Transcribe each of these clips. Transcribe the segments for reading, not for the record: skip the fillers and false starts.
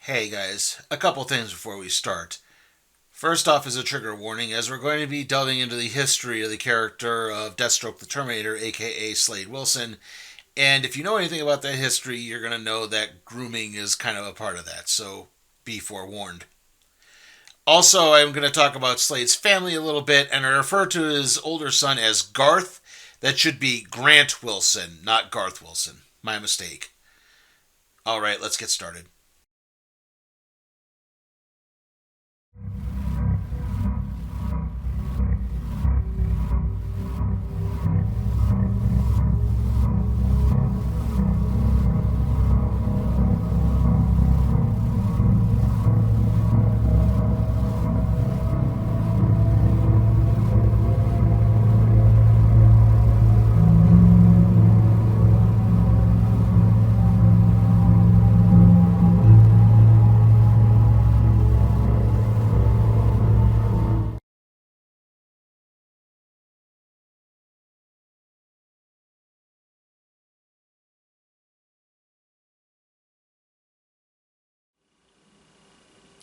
Hey guys, a couple things before we start. First off is a trigger warning, as we're going to be delving into the history of the character of Deathstroke the Terminator, aka Slade Wilson, and if you know anything about that history, you're going to know that grooming is kind of a part of that, so be forewarned. Also, I'm going to talk about Slade's family a little bit, and I refer to his older son as Garth. That should be Grant Wilson, not Garth Wilson. My mistake. Alright, let's get started.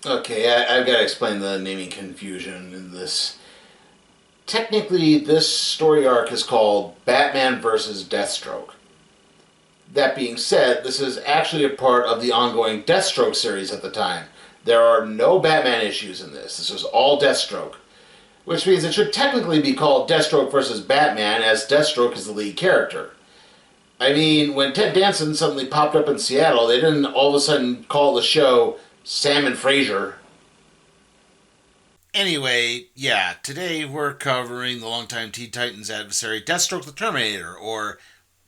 Okay, I've got to explain the naming confusion in this. Technically, this story arc is called Batman vs. Deathstroke. That being said, this is actually a part of the ongoing Deathstroke series at the time. There are no Batman issues in this. This is all Deathstroke. Which means it should technically be called Deathstroke vs. Batman, as Deathstroke is the lead character. I mean, when Ted Danson suddenly popped up in Seattle, they didn't all of a sudden call the show Sam and Fraser. Anyway, yeah, today we're covering the longtime Teen Titans adversary Deathstroke the Terminator, or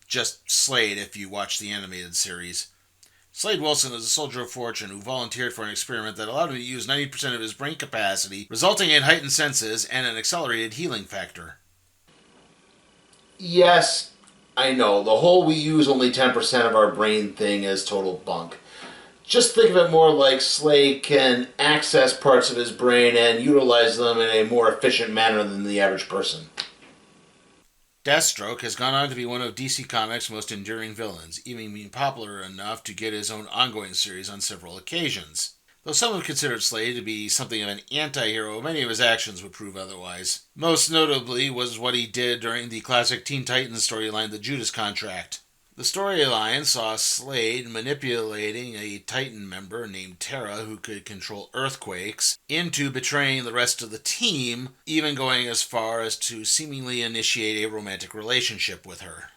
just Slade if you watch the animated series. Slade Wilson is a soldier of fortune who volunteered for an experiment that allowed him to use 90% of his brain capacity, resulting in heightened senses and an accelerated healing factor. Yes, I know, the whole we use only 10% of our brain thing is total bunk. Just think of it more like Slade can access parts of his brain and utilize them in a more efficient manner than the average person. Deathstroke has gone on to be one of DC Comics' most enduring villains, even being popular enough to get his own ongoing series on several occasions. Though some have considered Slade to be something of an anti-hero, many of his actions would prove otherwise. Most notably was what he did during the classic Teen Titans storyline, The Judas Contract. The storyline saw Slade manipulating a Titan member named Terra who could control earthquakes into betraying the rest of the team, even going as far as to seemingly initiate a romantic relationship with her.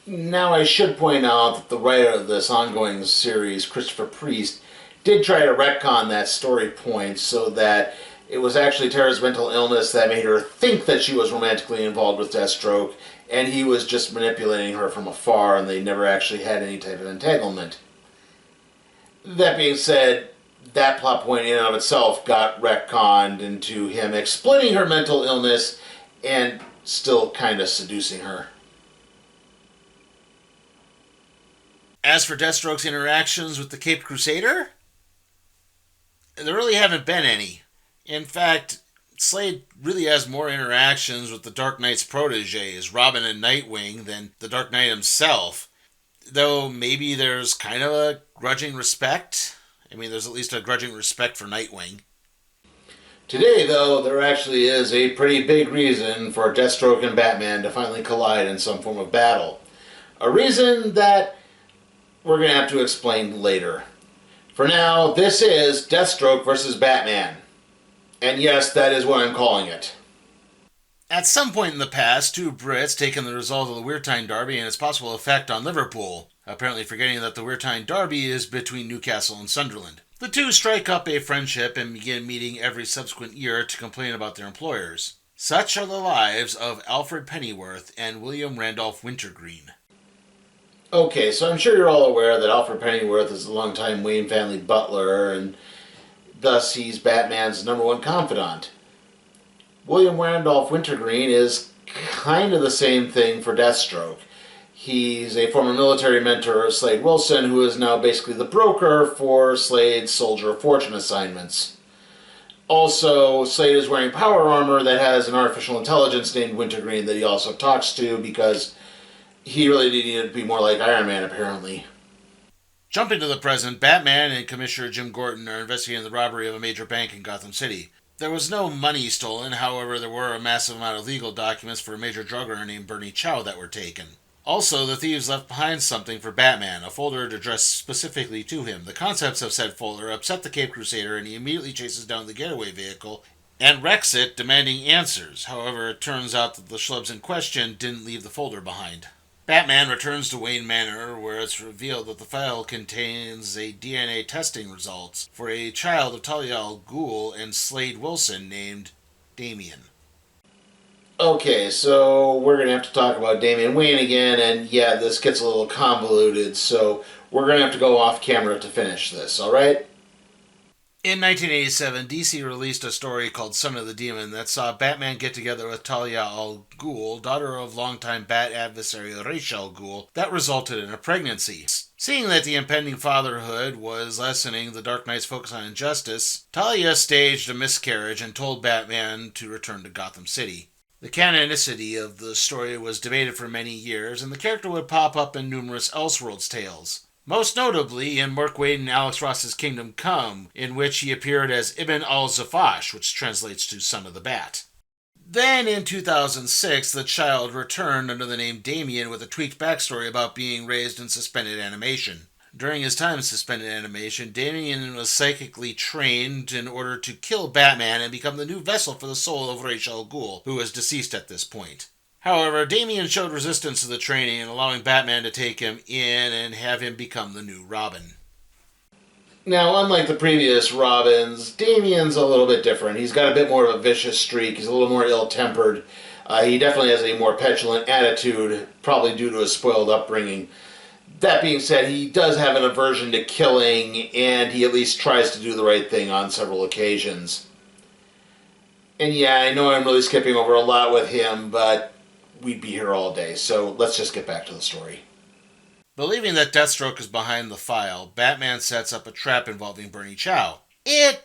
Now, I should point out that the writer of this ongoing series, Christopher Priest, did try to retcon that story point so that it was actually Terra's mental illness that made her think that she was romantically involved with Deathstroke, and he was just manipulating her from afar, and they never actually had any type of entanglement. That being said, that plot point in and of itself got retconned into him exploiting her mental illness and still kind of seducing her. As for Deathstroke's interactions with the Caped Crusader, there really haven't been any. In fact, Slade really has more interactions with the Dark Knight's proteges, Robin and Nightwing, than the Dark Knight himself. Though maybe there's kind of a grudging respect. I mean, there's at least a grudging respect for Nightwing. Today, though, there actually is a pretty big reason for Deathstroke and Batman to finally collide in some form of battle. A reason that we're going to have to explain later. For now, this is Deathstroke versus Batman. And yes, that is what I'm calling it. At some point in the past, two Brits taken the result of the Weirtime Derby and its possible effect on Liverpool, apparently forgetting that the Weirtime Derby is between Newcastle and Sunderland. The two strike up a friendship and begin meeting every subsequent year to complain about their employers. Such are the lives of Alfred Pennyworth and William Randolph Wintergreen. Okay, so I'm sure you're all aware that Alfred Pennyworth is a longtime Wayne family butler, and thus he's Batman's number one confidant. William Randolph Wintergreen is kind of the same thing for Deathstroke. He's a former military mentor of Slade Wilson, who is now basically the broker for Slade's Soldier of Fortune assignments. Also, Slade is wearing power armor that has an artificial intelligence named Wintergreen that he also talks to, because he really needed to be more like Iron Man, apparently. Jumping to the present, Batman and Commissioner Jim Gordon are investigating the robbery of a major bank in Gotham City. There was no money stolen, however, there were a massive amount of legal documents for a major drug runner named Bernie Chow that were taken. Also, the thieves left behind something for Batman, a folder addressed specifically to him. The contents of said folder upset the Cape Crusader, and he immediately chases down the getaway vehicle and wrecks it, demanding answers. However, it turns out that the schlubs in question didn't leave the folder behind. Batman returns to Wayne Manor, where it's revealed that the file contains a DNA testing results for a child of Talia al Ghul and Slade Wilson named Damian. Okay, so we're going to have to talk about Damian Wayne again, and yeah, this gets a little convoluted, so we're going to have to go off camera to finish this, alright? In 1987, DC released a story called Son of the Demon that saw Batman get together with Talia al Ghul, daughter of longtime Bat adversary Ra's al Ghul, that resulted in a pregnancy. Seeing that the impending fatherhood was lessening the Dark Knight's focus on injustice, Talia staged a miscarriage and told Batman to return to Gotham City. The canonicity of the story was debated for many years, and the character would pop up in numerous Elseworlds tales. Most notably in Mark Waid and Alex Ross's Kingdom Come, in which he appeared as Ibn al-Zafash, which translates to Son of the Bat. Then in 2006, the child returned under the name Damian with a tweaked backstory about being raised in suspended animation. During his time in suspended animation, Damian was psychically trained in order to kill Batman and become the new vessel for the soul of Ra's al Ghul, who was deceased at this point. However, Damian showed resistance to the training, allowing Batman to take him in and have him become the new Robin. Now, unlike the previous Robins, Damian's a little bit different. He's got a bit more of a vicious streak. He's a little more ill-tempered. He definitely has a more petulant attitude, probably due to his spoiled upbringing. That being said, he does have an aversion to killing, and he at least tries to do the right thing on several occasions. And yeah, I know I'm really skipping over a lot with him, but we'd be here all day, so let's just get back to the story. Believing that Deathstroke is behind the file, Batman sets up a trap involving Bernie Chow. It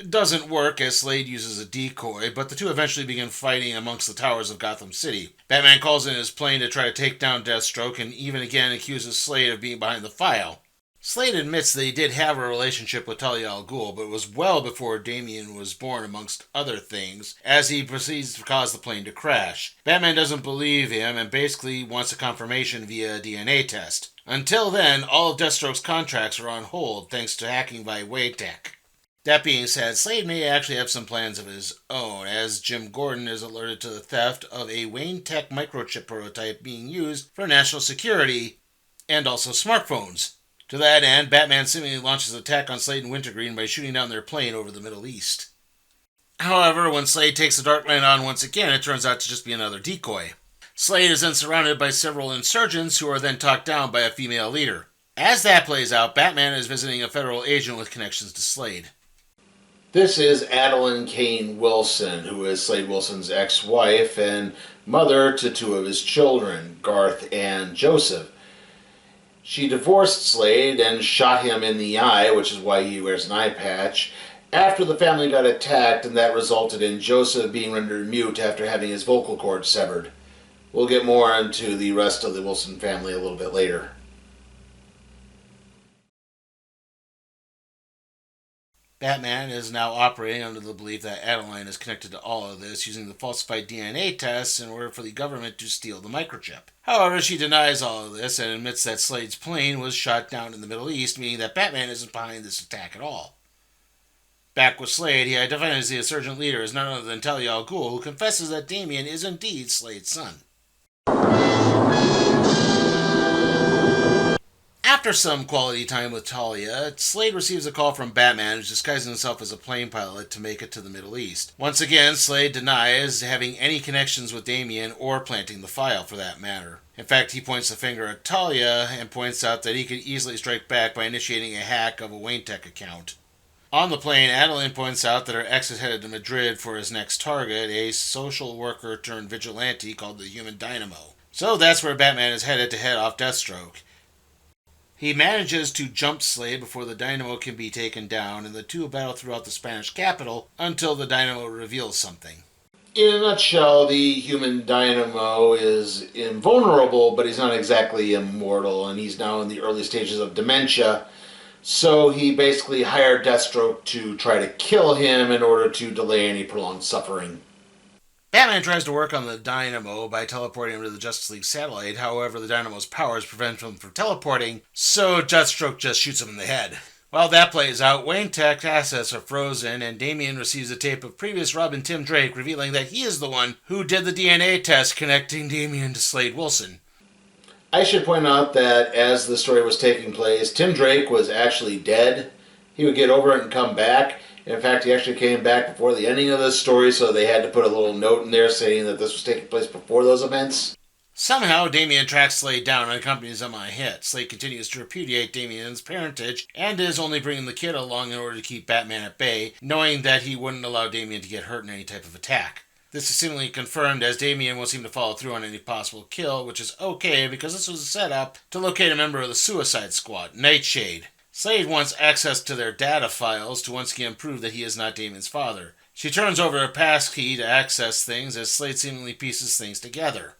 doesn't work as Slade uses a decoy, but the two eventually begin fighting amongst the towers of Gotham City. Batman calls in his plane to try to take down Deathstroke and even again accuses Slade of being behind the file. Slade admits that he did have a relationship with Talia al Ghul, but it was well before Damian was born amongst other things, as he proceeds to cause the plane to crash. Batman doesn't believe him and basically wants a confirmation via a DNA test. Until then, all of Deathstroke's contracts are on hold thanks to hacking by Wayne Tech. That being said, Slade may actually have some plans of his own, as Jim Gordon is alerted to the theft of a Wayne Tech microchip prototype being used for national security and also smartphones. To that end, Batman seemingly launches an attack on Slade and Wintergreen by shooting down their plane over the Middle East. However, when Slade takes the Dark Knight on once again, it turns out to just be another decoy. Slade is then surrounded by several insurgents who are then talked down by a female leader. As that plays out, Batman is visiting a federal agent with connections to Slade. This is Adeline Kane Wilson, who is Slade Wilson's ex-wife and mother to two of his children, Garth and Joseph. She divorced Slade and shot him in the eye, which is why he wears an eye patch, after the family got attacked, and that resulted in Joseph being rendered mute after having his vocal cords severed. We'll get more into the rest of the Wilson family a little bit later. Batman is now operating under the belief that Adeline is connected to all of this, using the falsified DNA tests in order for the government to steal the microchip. However, she denies all of this and admits that Slade's plane was shot down in the Middle East, meaning that Batman isn't behind this attack at all. Back with Slade, he identifies the insurgent leader as none other than Talia al Ghul, who confesses that Damian is indeed Slade's son. After some quality time with Talia, Slade receives a call from Batman, who's disguising himself as a plane pilot to make it to the Middle East. Once again, Slade denies having any connections with Damian or planting the file, for that matter. In fact, he points the finger at Talia and points out that he could easily strike back by initiating a hack of a Wayne Tech account. On the plane, Adeline points out that her ex is headed to Madrid for his next target, a social worker turned vigilante called the Human Dynamo. So that's where Batman is headed to head off Deathstroke. He manages to jump Slade before the Dynamo can be taken down, and the two battle throughout the Spanish capital until the Dynamo reveals something. In a nutshell, the human Dynamo is invulnerable, but he's not exactly immortal, and he's now in the early stages of dementia. So he basically hired Deathstroke to try to kill him in order to delay any prolonged suffering. Batman tries to work on the Dynamo by teleporting him to the Justice League satellite. However, the Dynamo's powers prevent him from teleporting, so Deathstroke just shoots him in the head. While that plays out, Wayne Tech's assets are frozen, and Damian receives a tape of previous Robin Tim Drake revealing that he is the one who did the DNA test connecting Damian to Slade Wilson. I should point out that as the story was taking place, Tim Drake was actually dead. He would get over it and come back. In fact, he actually came back before the ending of this story, so they had to put a little note in there saying that this was taking place before those events. Somehow, Damian tracks Slade down and accompanies him on a hit. Slade continues to repudiate Damian's parentage and is only bringing the kid along in order to keep Batman at bay, knowing that he wouldn't allow Damian to get hurt in any type of attack. This is seemingly confirmed as Damian won't seem to follow through on any possible kill, which is okay because this was a setup to locate a member of the Suicide Squad, Nightshade. Slade wants access to their data files to once again prove that he is not Damian's father. She turns over a passkey to access things as Slade seemingly pieces things together.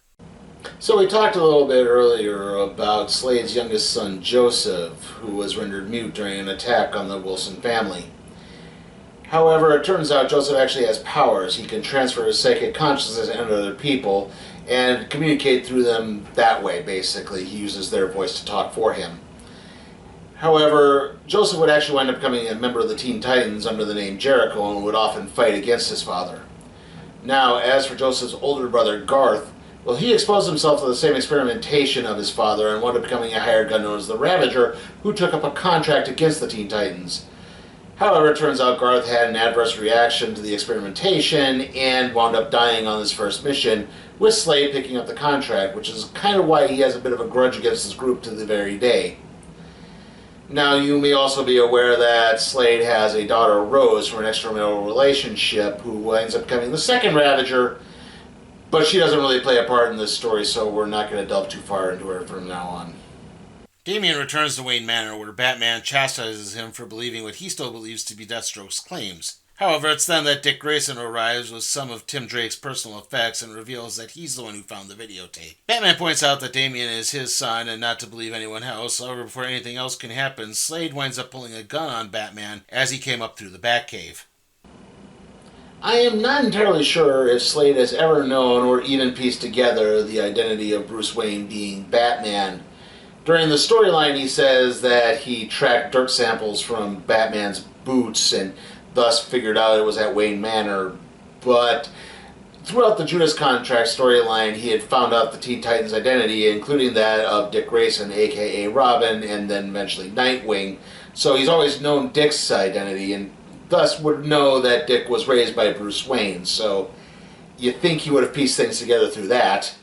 So we talked a little bit earlier about Slade's youngest son, Joseph, who was rendered mute during an attack on the Wilson family. However, it turns out Joseph actually has powers. He can transfer his psychic consciousness into other people and communicate through them that way, basically. He uses their voice to talk for him. However, Joseph would actually wind up becoming a member of the Teen Titans under the name Jericho and would often fight against his father. Now, as for Joseph's older brother, Garth, well, he exposed himself to the same experimentation of his father and wound up becoming a hired gun known as the Ravager, who took up a contract against the Teen Titans. However, it turns out Garth had an adverse reaction to the experimentation and wound up dying on his first mission, with Slade picking up the contract, which is kind of why he has a bit of a grudge against his group to the very day. Now, you may also be aware that Slade has a daughter, Rose, from an extramarital relationship, who ends up becoming the second Ravager, but she doesn't really play a part in this story, so we're not going to delve too far into her from now on. Damian returns to Wayne Manor, where Batman chastises him for believing what he still believes to be Deathstroke's claims. However, it's then that Dick Grayson arrives with some of Tim Drake's personal effects and reveals that he's the one who found the videotape. Batman points out that Damian is his son and not to believe anyone else. However, before anything else can happen, Slade winds up pulling a gun on Batman as he came up through the Batcave. I am not entirely sure if Slade has ever known or even pieced together the identity of Bruce Wayne being Batman. During the storyline, he says that he tracked dirt samples from Batman's boots and thus figured out it was at Wayne Manor. But throughout the Judas Contract storyline, he had found out the Teen Titans' identity, including that of Dick Grayson, aka Robin, and then eventually Nightwing. So he's always known Dick's identity, and thus would know that Dick was raised by Bruce Wayne. So you think he would have pieced things together through that.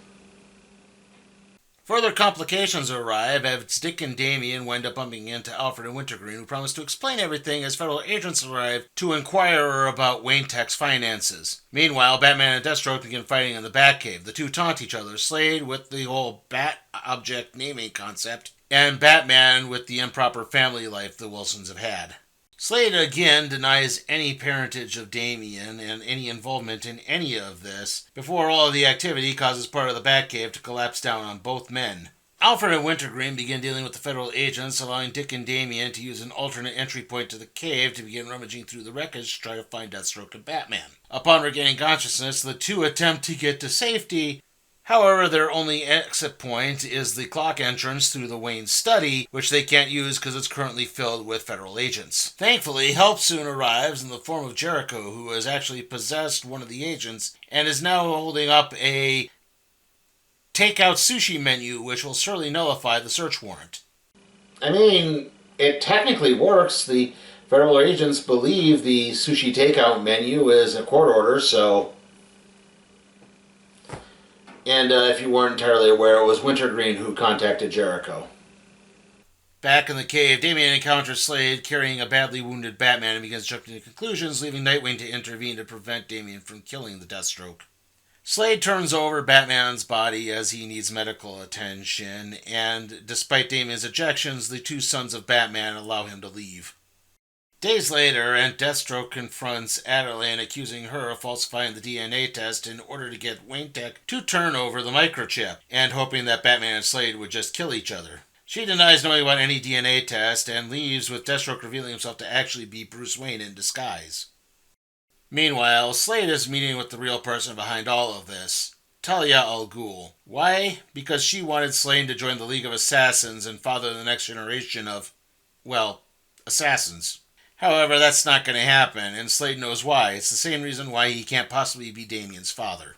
Further complications arrive as Dick and Damian wind up bumping into Alfred and Wintergreen, who promise to explain everything as federal agents arrive to inquire about Wayne Tech's finances. Meanwhile, Batman and Deathstroke begin fighting in the Batcave. The two taunt each other, Slade with the whole bat object naming concept, and Batman with the improper family life the Wilsons have had. Slade again denies any parentage of Damian and any involvement in any of this, before all of the activity causes part of the Batcave to collapse down on both men. Alfred and Wintergreen begin dealing with the federal agents, allowing Dick and Damian to use an alternate entry point to the cave to begin rummaging through the wreckage to try to find Deathstroke and Batman. Upon regaining consciousness, the two attempt to get to safety. However, their only exit point is the clock entrance through the Wayne study, which they can't use because it's currently filled with federal agents. Thankfully, help soon arrives in the form of Jericho, who has actually possessed one of the agents and is now holding up a takeout sushi menu, which will surely nullify the search warrant. I mean, it technically works. The federal agents believe the sushi takeout menu is a court order, so... And if you weren't entirely aware, it was Wintergreen who contacted Jericho. Back in the cave, Damian encounters Slade carrying a badly wounded Batman and begins jumping to conclusions, leaving Nightwing to intervene to prevent Damian from killing the Deathstroke. Slade turns over Batman's body as he needs medical attention, and despite Damian's objections, the two sons of Batman allow him to leave. Days later, and Deathstroke confronts Adeline, accusing her of falsifying the DNA test in order to get Wayne Tech to turn over the microchip, and hoping that Batman and Slade would just kill each other. She denies knowing about any DNA test and leaves with Deathstroke revealing himself to actually be Bruce Wayne in disguise. Meanwhile, Slade is meeting with the real person behind all of this, Talia al Ghul. Why? Because she wanted Slade to join the League of Assassins and father the next generation of, well, assassins. However, that's not going to happen, and Slade knows why. It's the same reason why he can't possibly be Damian's father.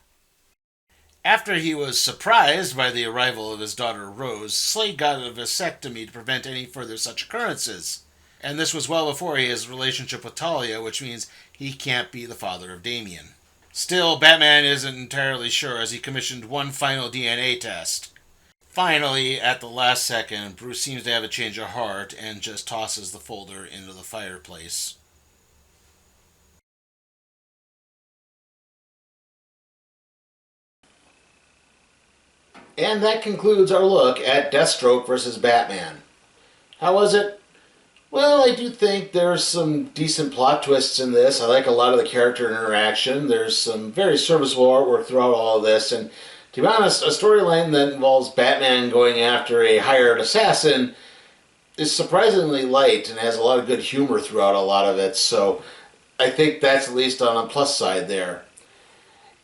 After he was surprised by the arrival of his daughter Rose, Slade got a vasectomy to prevent any further such occurrences. And this was well before his relationship with Talia, which means he can't be the father of Damian. Still, Batman isn't entirely sure as he commissioned one final DNA test. Finally, at the last second, Bruce seems to have a change of heart and just tosses the folder into the fireplace. And that concludes our look at Deathstroke versus Batman. How was it? Well, I do think there's some decent plot twists in this. I like a lot of the character interaction. There's some very serviceable artwork throughout all of this, and to be honest, a storyline that involves Batman going after a hired assassin is surprisingly light and has a lot of good humor throughout a lot of it, so I think that's at least on a plus side there.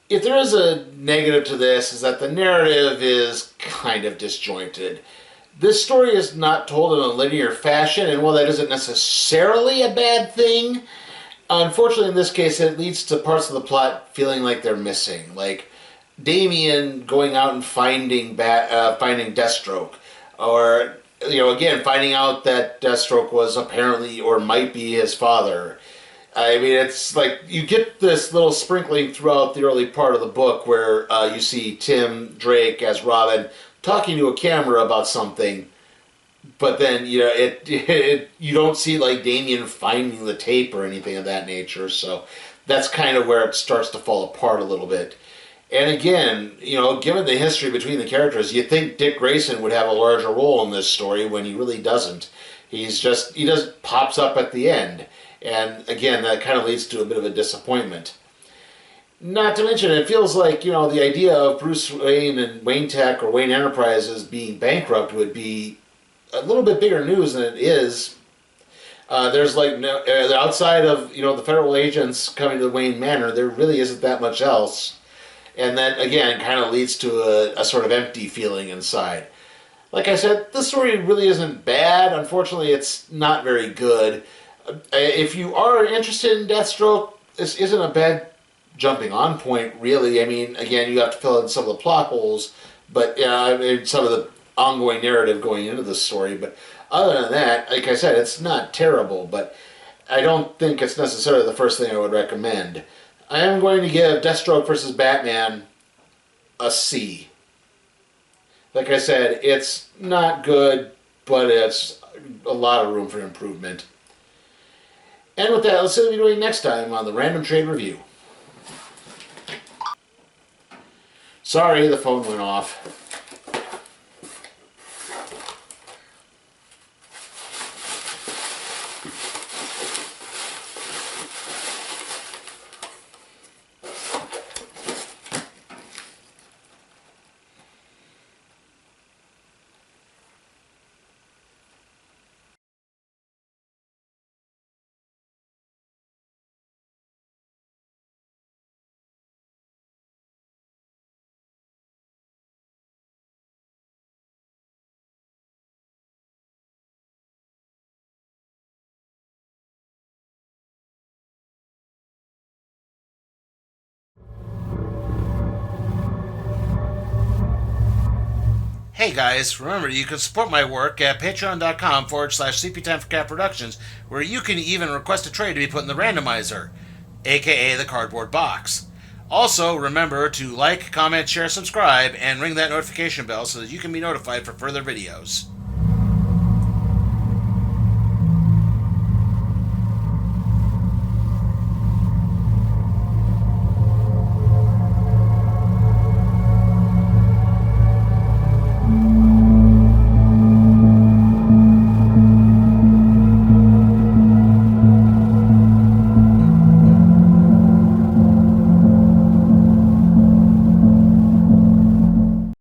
If there is a negative to this, is that the narrative is kind of disjointed. This story is not told in a linear fashion, and while that isn't necessarily a bad thing, unfortunately in this case it leads to parts of the plot feeling like they're missing. Like Damian going out and finding Deathstroke, or again finding out that Deathstroke was apparently or might be his father. I mean, it's like you get this little sprinkling throughout the early part of the book where you see Tim Drake as Robin talking to a camera about something, but then you don't see like Damian finding the tape or anything of that nature. So that's kind of where it starts to fall apart a little bit. And again, given the history between the characters, you'd think Dick Grayson would have a larger role in this story when he really doesn't. He just pops up at the end. And again, that kind of leads to a bit of a disappointment. Not to mention, it feels like, the idea of Bruce Wayne and Wayne Tech or Wayne Enterprises being bankrupt would be a little bit bigger news than it is. There's outside of, the federal agents coming to the Wayne Manor, there really isn't that much else. And that, again, kind of leads to a sort of empty feeling inside. Like I said, the story really isn't bad. Unfortunately, it's not very good. If you are interested in Deathstroke, this isn't a bad jumping on point, really. I mean, again, you have to fill in some of the plot holes, but some of the ongoing narrative going into the story. But other than that, like I said, it's not terrible, but I don't think it's necessarily the first thing I would recommend. I am going to give Deathstroke versus Batman a C. Like I said, it's not good, but it's a lot of room for improvement. And with that, let's see what we're doing next time on the Random Trade Review. Sorry, the phone went off. Hey guys, remember you can support my work at patreon.com/CPTimeForCat Productions, where you can even request a trade to be put in the randomizer, aka the cardboard box. Also, remember to like, comment, share, subscribe, and ring that notification bell so that you can be notified for further videos.